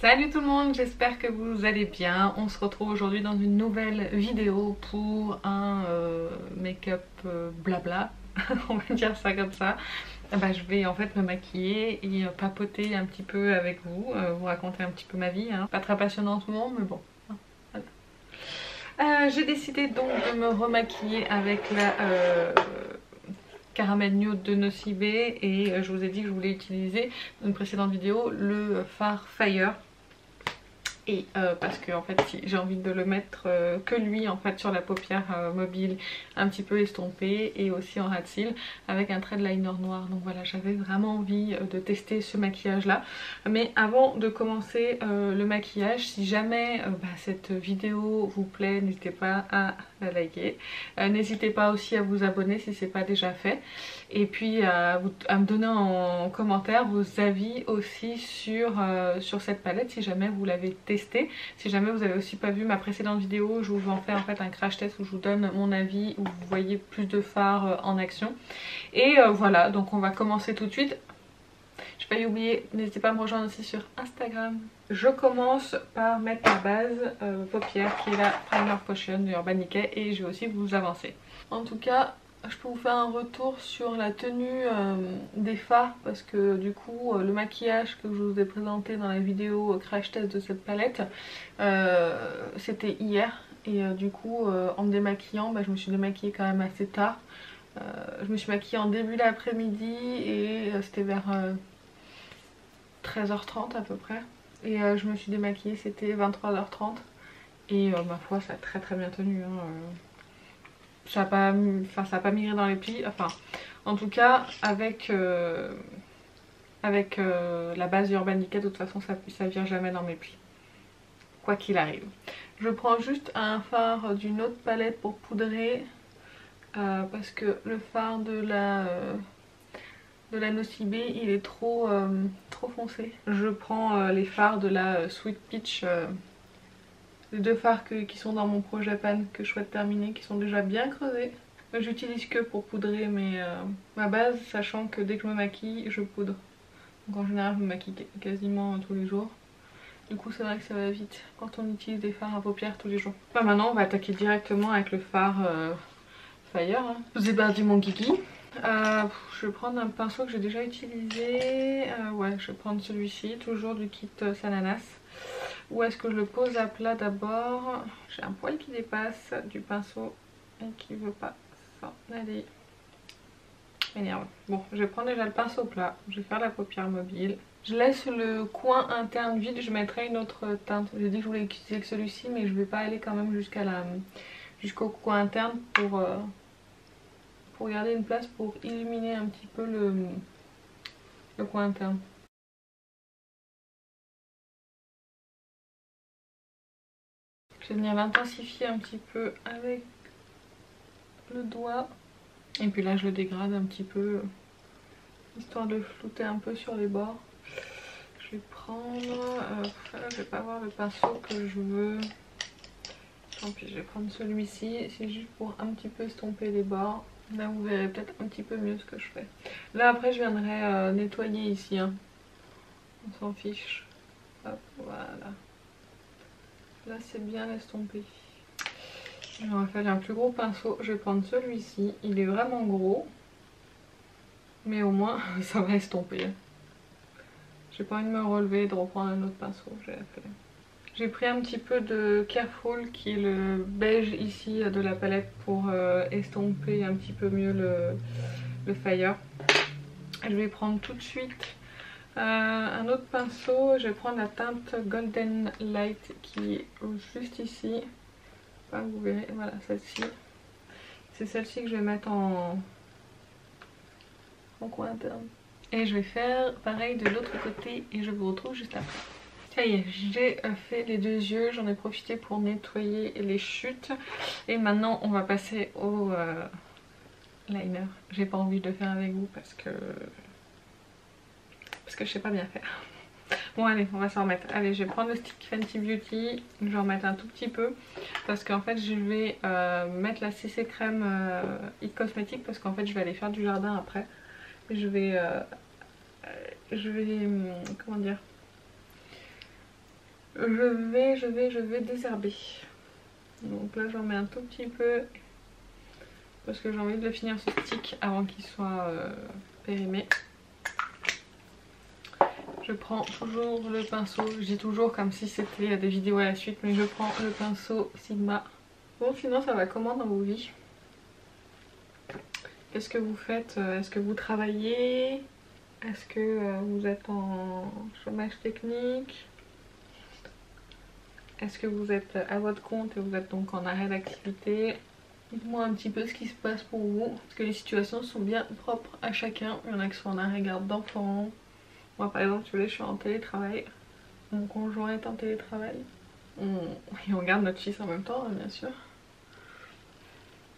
Salut tout le monde, j'espère que vous allez bien. On se retrouve aujourd'hui dans une nouvelle vidéo pour un make-up blabla, on va dire ça comme ça. Je vais en fait me maquiller et papoter un petit peu avec vous, vous raconter un petit peu ma vie. Pas très passionnant tout le monde, mais bon. Voilà. J'ai décidé donc de me remaquiller avec la Caramel Nude de Nocibé et je vous ai dit que je voulais utiliser dans une précédente vidéo le fard Fire. Et parce que en fait j'ai envie de le mettre que lui en fait sur la paupière mobile un petit peu estompée et aussi en ras de cils avec un trait de liner noir. Donc voilà, j'avais vraiment envie de tester ce maquillage là. Mais avant de commencer le maquillage, si jamais cette vidéo vous plaît, n'hésitez pas à la liker. N'hésitez pas aussi à vous abonner si c'est pas déjà fait. Et puis à me donner en commentaire vos avis aussi sur cette palette si jamais vous l'avez testée. Si jamais vous avez aussi pas vu ma précédente vidéo, je vous en fais en fait un crash test où je vous donne mon avis, où vous voyez plus de fard en action. Et voilà, donc on va commencer tout de suite. J'ai failli oublier, n'hésitez pas à me rejoindre aussi sur Instagram. Je commence par mettre ma base paupière qui est la Primer Potion de Urban Decay et je vais aussi vous avancer. En tout cas, je peux vous faire un retour sur la tenue des fards parce que du coup le maquillage que je vous ai présenté dans la vidéo crash test de cette palette c'était hier et du coup en me démaquillant je me suis démaquillée quand même assez tard. Je me suis maquillée en début d'après-midi et c'était vers 13h30 à peu près et je me suis démaquillée, c'était 23h30 et ma foi ça a très bien tenu ça n'a pas migré dans les plis, enfin en tout cas avec la base Urban Decay de toute façon ça vient jamais dans mes plis quoi qu'il arrive. Je prends juste un fard d'une autre palette pour poudrer parce que le fard de la Nocibé il est trop foncé. Je prends les fards de la Sweet Peach, les deux fards qui sont dans mon projet pan que je souhaite terminer, qui sont déjà bien creusés. J'utilise que pour poudrer ma base, sachant que dès que je me maquille, je poudre. Donc en général, je me maquille quasiment tous les jours. Du coup, c'est vrai que ça va vite quand on utilise des fards à paupières tous les jours. Maintenant, on va attaquer directement avec le fard Fire. Je vous ai perdu mon kiki. Je vais prendre un pinceau que j'ai déjà utilisé. Ouais, je vais prendre celui-ci, toujours du kit Sananas. Où est-ce que je le pose à plat d'abord? J'ai un poil qui dépasse du pinceau et qui veut pas s'en aller. M'énerve. Bon, je vais prendre déjà le pinceau plat. Je vais faire la paupière mobile. Je laisse le coin interne vide. Je mettrai une autre teinte. J'ai dit que je voulais utiliser que celui-ci, mais je vais pas aller quand même jusqu'au coin interne pour garder une place pour illuminer un petit peu le coin interne. Je vais venir l'intensifier un petit peu avec le doigt. Et puis là je le dégrade un petit peu, histoire de flouter un peu sur les bords. Je vais prendre, je vais pas avoir le pinceau que je veux. Tant pis, je vais prendre celui-ci, c'est juste pour un petit peu estomper les bords. Là vous verrez peut-être un petit peu mieux ce que je fais. Là après je viendrai nettoyer ici, hein. On s'en fiche. Hop, voilà. Là c'est bien estompé. J'aurais fallu un plus gros pinceau, je vais prendre celui-ci, il est vraiment gros. Mais au moins ça va estomper. J'ai pas envie de me relever et de reprendre un autre pinceau, j'ai pris un petit peu de Careful qui est le beige ici de la palette pour estomper un petit peu mieux le Fire. Je vais prendre tout de suite un autre pinceau, je vais prendre la teinte Golden Light qui est juste ici. Enfin, vous verrez, voilà celle-ci. C'est celle-ci que je vais mettre en coin interne. Et je vais faire pareil de l'autre côté et je vous retrouve juste après. Ça y est, j'ai fait les deux yeux, j'en ai profité pour nettoyer les chutes. Et maintenant on va passer au liner. J'ai pas envie de le faire avec vous parce que je sais pas bien faire. Bon allez, on va s'en remettre. Allez, je vais prendre le stick Fenty Beauty, je vais en mettre un tout petit peu. Parce qu'en fait je vais mettre la CC crème It Cosmetics parce qu'en fait je vais aller faire du jardin après. Je vais comment dire, je vais désherber. Donc là j'en mets un tout petit peu parce que j'ai envie de le finir ce stick avant qu'il soit périmé. Je prends toujours le pinceau, je dis toujours comme si c'était des vidéos à la suite, mais je prends le pinceau Sigma. Bon, sinon ça va comment dans vos vies? Qu'est-ce que vous faites? Est-ce que vous travaillez? Est-ce que vous êtes en chômage technique? Est-ce que vous êtes à votre compte et vous êtes donc en arrêt d'activité? Dites-moi un petit peu ce qui se passe pour vous. Parce que les situations sont bien propres à chacun. Il y en a qui sont en arrêt garde d'enfants. Moi par exemple, tu vois, je suis en télétravail. Mon conjoint est en télétravail. Et on garde notre fils en même temps, hein, bien sûr.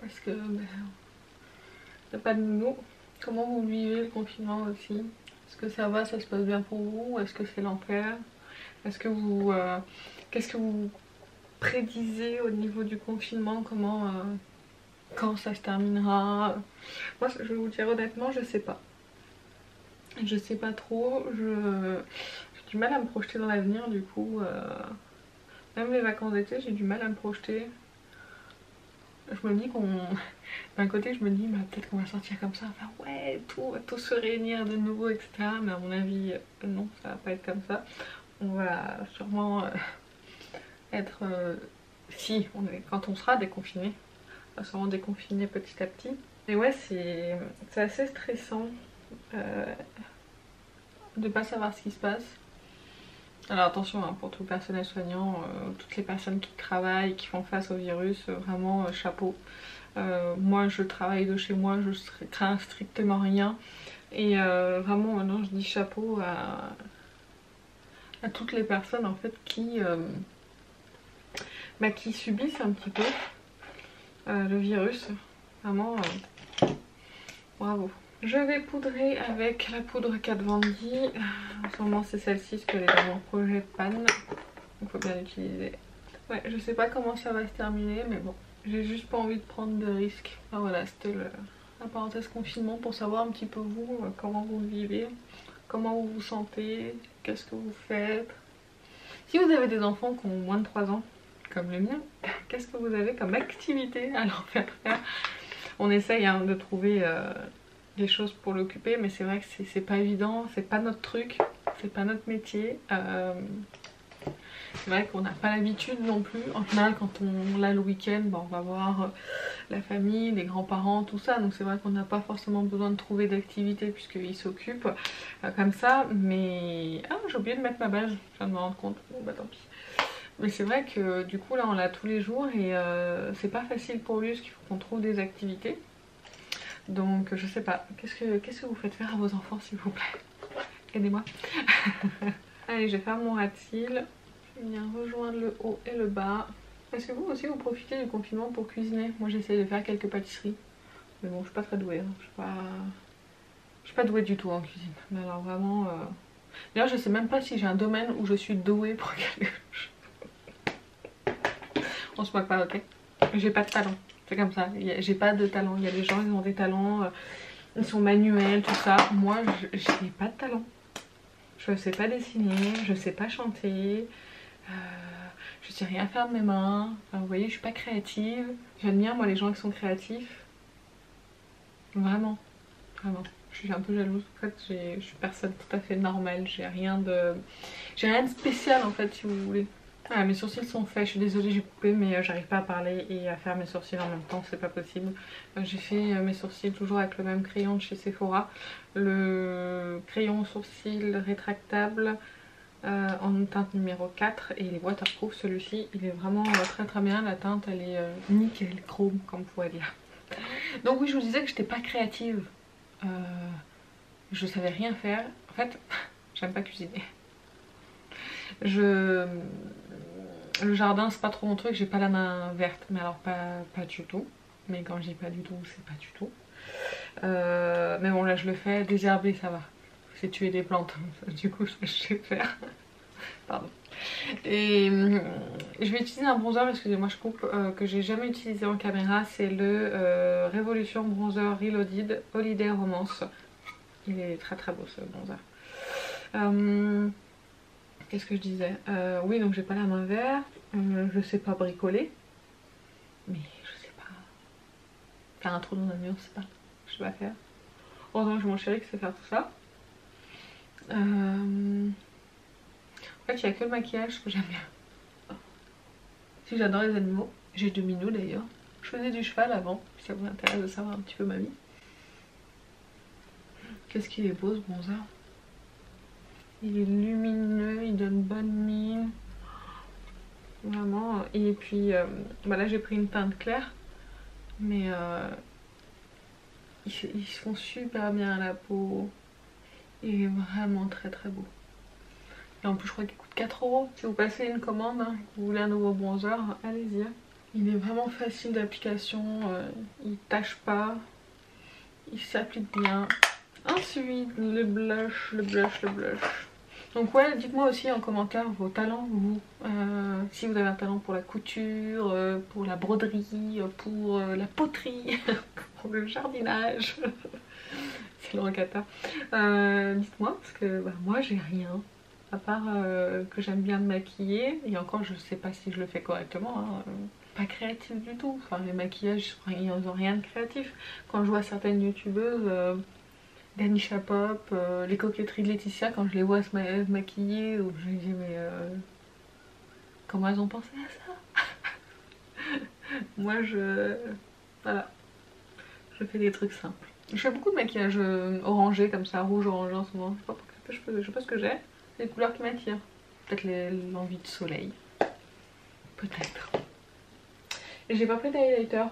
Parce que il n'y a pas de nounou. Comment vous vivez le confinement aussi? Est-ce que ça va, ça se passe bien pour vous? Est-ce que c'est l'enfer? Est-ce que vous... qu'est-ce que vous prédisez au niveau du confinement? Comment... quand ça se terminera? Moi je vais vous dire honnêtement, je sais pas. Je sais pas trop, j'ai du mal à me projeter dans l'avenir du coup. Même les vacances d'été, j'ai du mal à me projeter. Je me dis qu'on... D'un côté je me dis bah, peut-être qu'on va sortir comme ça, enfin ouais, tout va tout se réunir de nouveau, etc. Mais à mon avis, non, ça va pas être comme ça. On va sûrement être... si, quand on sera déconfiné, on va sûrement déconfiner petit à petit. Et ouais, c'est assez stressant de pas savoir ce qui se passe. Alors attention hein, pour tout le personnel soignant, toutes les personnes qui travaillent, qui font face au virus, vraiment chapeau. Moi je travaille de chez moi, je crains strictement rien. Et vraiment maintenant je dis chapeau à toutes les personnes en fait qui subissent un petit peu le virus. Vraiment bravo. Je vais poudrer avec la poudre Kat Von D. En ce moment c'est celle-ci parce qu'elle est dans mon projet panne. Il faut bien l'utiliser. Ouais, je sais pas comment ça va se terminer mais bon. J'ai juste pas envie de prendre de risques. Enfin voilà, c'était la parenthèse confinement pour savoir un petit peu vous, comment vous le vivez, comment vous vous sentez, qu'est-ce que vous faites. Si vous avez des enfants qui ont moins de 3 ans, comme le mien, qu'est-ce que vous avez comme activité à leur faire faire? On essaye hein, de trouver des choses pour l'occuper, mais c'est vrai que c'est pas évident, c'est pas notre truc, c'est pas notre métier. C'est vrai qu'on n'a pas l'habitude non plus. En général, quand on l'a le week-end, on va voir la famille, les grands-parents, tout ça. Donc c'est vrai qu'on n'a pas forcément besoin de trouver d'activité puisqu'ils s'occupent comme ça. Mais... ah, j'ai oublié de mettre ma base, je viens de me rendre compte. Bon bah tant pis. Mais c'est vrai que du coup là on l'a tous les jours et c'est pas facile pour lui parce qu'il faut qu'on trouve des activités. Donc je sais pas, qu'est-ce que vous faites faire à vos enfants s'il vous plaît? Aidez-moi. Allez, je vais faire mon rat de cils. Je vais venir rejoindre le haut et le bas. Est-ce que vous aussi vous profitez du confinement pour cuisiner? Moi j'essaie de faire quelques pâtisseries. Mais bon, je suis pas très douée. Hein. Je suis pas douée du tout en cuisine. Mais alors vraiment... D'ailleurs je sais même pas si j'ai un domaine où je suis douée pour quelque chose. On se moque pas, ok? J'ai pas de talent. C'est comme ça. J'ai pas de talent. Il y a des gens, ils ont des talents. Ils sont manuels, tout ça. Moi, j'ai pas de talent. Je sais pas dessiner. Je sais pas chanter. Je sais rien faire de mes mains. Enfin, vous voyez, je suis pas créative. J'admire moi les gens qui sont créatifs. Vraiment. Vraiment. Je suis un peu jalouse. En fait, je suis personne tout à fait normale. J'ai rien de spécial en fait, si vous voulez. Ah, mes sourcils sont faits, je suis désolée j'ai coupé mais j'arrive pas à parler et à faire mes sourcils en même temps, c'est pas possible. J'ai fait mes sourcils toujours avec le même crayon de chez Sephora. Le crayon sourcil rétractable en teinte numéro 4 et il est waterproof celui-ci. Il est vraiment très très bien, la teinte elle est nickel chrome comme vous pouvez dire. Donc oui, je vous disais que j'étais pas créative. Je savais rien faire. En fait, j'aime pas cuisiner. Le jardin c'est pas trop mon truc, j'ai pas la main verte, mais alors pas du tout. Mais quand je dis pas du tout, c'est pas du tout. Mais bon là je le fais, désherber ça va. C'est tuer des plantes, du coup je sais faire. Pardon. Et je vais utiliser un bronzer, excusez-moi je coupe, que j'ai jamais utilisé en caméra, c'est le Révolution Bronzer Reloaded Holiday Romance. Il est très très beau ce bronzer. Qu'est-ce que je disais? Oui, donc j'ai pas la main verte, je sais pas bricoler, mais je sais pas faire un trou dans un mur, je sais pas faire. Heureusement que j'ai mon chéri qui sait faire tout ça. En fait, il n'y a que le maquillage que j'aime bien. Si j'adore les animaux, j'ai 2 minous d'ailleurs. Je faisais du cheval avant, si ça vous intéresse de savoir un petit peu ma vie. Qu'est-ce qu'il est beau ce bronzer. Il est lumineux, il donne bonne mine. Vraiment. Et puis bah là j'ai pris une teinte claire. Mais ils se font super bien à la peau. Il est vraiment très très beau. Et en plus je crois qu'il coûte 4 €. Si vous passez une commande, hein, que vous voulez un nouveau bronzer, allez-y. Il est vraiment facile d'application, il tâche pas, il s'applique bien. Ensuite le blush. Donc ouais, dites-moi aussi en commentaire vos talents, vous. Si vous avez un talent pour la couture, pour la broderie, pour la poterie, pour le jardinage. C'est le recata. Dites-moi, parce que bah, moi j'ai rien. À part que j'aime bien me maquiller. Et encore je sais pas si je le fais correctement. Hein. Pas créatif du tout. Enfin les maquillages, ils n'ont rien de créatif. Quand je vois certaines youtubeuses... Danisha Pop, les coquetteries de Laetitia, quand je les vois se maquiller, je me dis mais comment elles ont pensé à ça? Moi voilà, je fais des trucs simples. Je fais beaucoup de maquillage orangé comme ça, rouge orangé en ce moment. Je sais pas ce que j'ai, c'est les couleurs qui m'attirent. Peut-être l'envie de soleil. Peut-être. Et j'ai pas pris d'highlighter.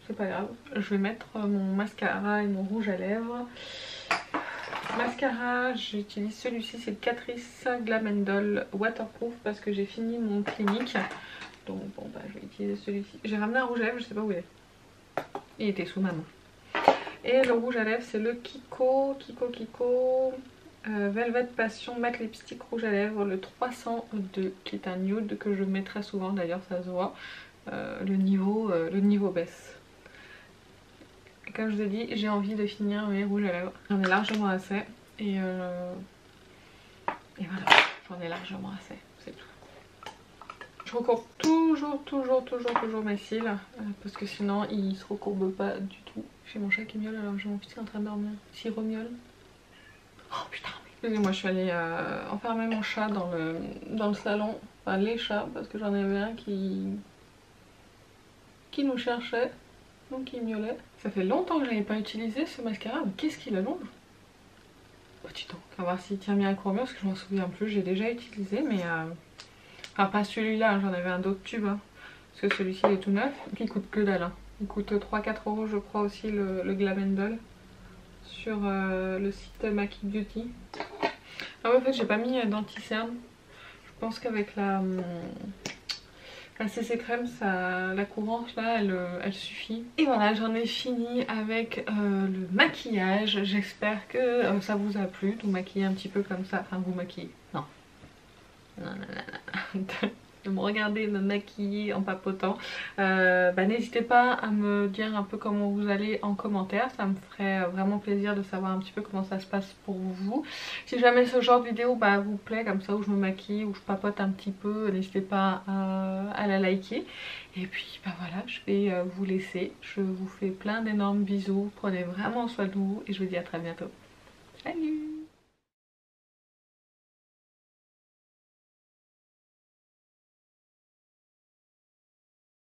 C'est pas grave, je vais mettre mon mascara et mon rouge à lèvres. Mascara, j'utilise celui-ci, c'est le Catrice Glam Doll Waterproof parce que j'ai fini mon clinique. Donc bon bah je vais utiliser celui-ci. J'ai ramené un rouge à lèvres, je sais pas où il est. Il était sous ma main. Et le rouge à lèvres c'est le Kiko Velvet Passion Matte Lipstick rouge à lèvres, le 302 qui est un nude que je mets très souvent d'ailleurs, ça se voit. Le niveau baisse. Comme je vous ai dit, j'ai envie de finir mes rouges à lèvres. J'en ai largement assez. Et voilà, j'en ai largement assez. C'est tout. Je recourbe toujours mes cils. Parce que sinon, ils se recourbent pas du tout. J'ai mon chat qui miaule alors j'ai mon petit en train de dormir. S'il remiaule. Oh putain. Excusez-moi, je suis allée enfermer mon chat dans le salon. Enfin, les chats, parce que j'en avais un qui nous cherchait. Donc il miaulait. Ça fait longtemps que je n'avais pas utilisé ce mascara, mais qu'est-ce qu'il allonge. Petit temps. On va voir s'il tient bien à courir parce que je m'en souviens plus. J'ai déjà utilisé, mais enfin pas celui-là, j'en avais un d'autre tube. Hein, parce que celui-ci est tout neuf. Donc il coûte que dalle. Hein. Il coûte 3-4 € je crois aussi le Glam Doll sur le site Maki Beauty. Ah ouais, en fait j'ai pas mis d'anti-cerne. Je pense qu'avec la CC crème, la couvrance là, elle suffit. Et voilà, j'en ai fini avec le maquillage. J'espère que ça vous a plu, de vous maquiller un petit peu comme ça. Enfin, vous maquiller. Non. De me regarder me maquiller en papotant. N'hésitez pas à me dire un peu comment vous allez en commentaire, ça me ferait vraiment plaisir de savoir un petit peu comment ça se passe pour vous. Si jamais ce genre de vidéo vous plaît, comme ça où je me maquille, où je papote un petit peu, n'hésitez pas à la liker. Et puis voilà, je vais vous laisser. Je vous fais plein d'énormes bisous, prenez vraiment soin de vous et je vous dis à très bientôt. Salut!